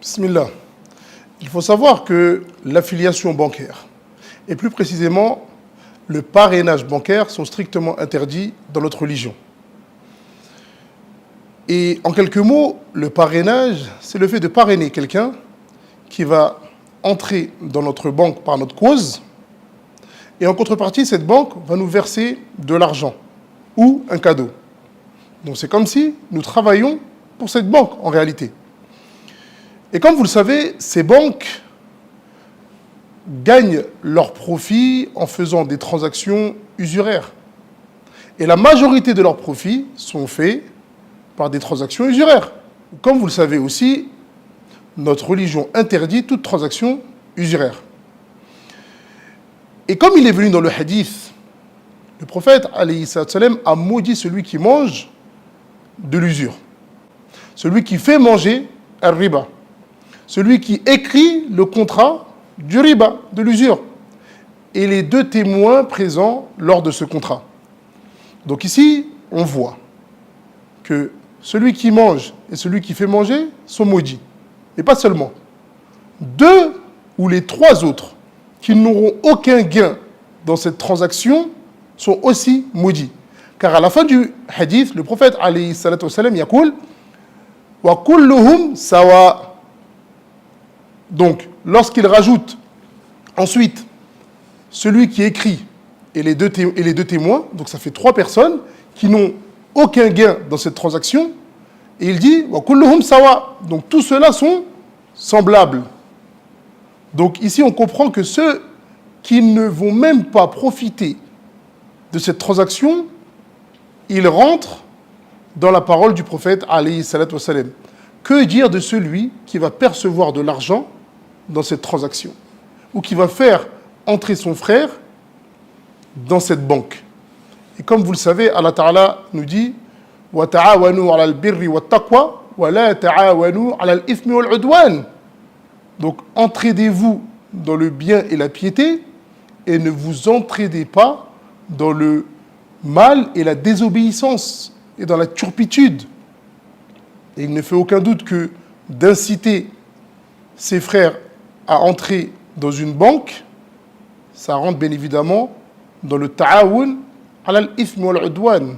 Bismillah. Il faut savoir que l'affiliation bancaire, et plus précisément le parrainage bancaire, sont strictement interdits dans notre religion. Et en quelques mots, le parrainage, c'est le fait de parrainer quelqu'un qui va entrer dans notre banque par notre cause, et en contrepartie, cette banque va nous verser de l'argent ou un cadeau. Donc c'est comme si nous travaillions pour cette banque en réalité. Et comme vous le savez, ces banques gagnent leurs profits en faisant des transactions usuraires. Et la majorité de leurs profits sont faits par des transactions usuraires. Comme vous le savez aussi, notre religion interdit toute transaction usuraire. Et comme il est venu dans le hadith, le prophète alayhi salam a maudit celui qui mange de l'usure, celui qui fait manger un riba, celui qui écrit le contrat du riba, de l'usure, et les deux témoins présents lors de ce contrat. Donc ici, on voit que celui qui mange et celui qui fait manger sont maudits. Et pas seulement. Deux ou les trois autres qui n'auront aucun gain dans cette transaction sont aussi maudits. Car à la fin du hadith, le prophète alayhi salatu wassalam yaqul wa kulluhum sawa. Donc, lorsqu'il rajoute ensuite celui qui écrit et les deux témoins, donc ça fait trois personnes qui n'ont aucun gain dans cette transaction, et il dit wa kulluhum sawa. Donc tous ceux-là sont semblables. Donc ici on comprend que ceux qui ne vont même pas profiter de cette transaction, ils rentrent dans la parole du prophète alayhi salatu wassalam. Que dire de celui qui va percevoir de l'argent dans cette transaction, ou qui va faire entrer son frère dans cette banque? Et comme vous le savez, Allah Ta'ala nous dit wa ta'awanu 'ala al-birri wat-taqwa wa la ta'awanu 'ala al-ithmi wal-'udwan. Donc entraidez-vous dans le bien et la piété et ne vous entraidez pas dans le mal et la désobéissance et dans la turpitude. Et il ne fait aucun doute que d'inciter ses frères à entrer dans une banque, ça rentre bien évidemment dans le ta'awun ala al-ithmi wal-'udwan.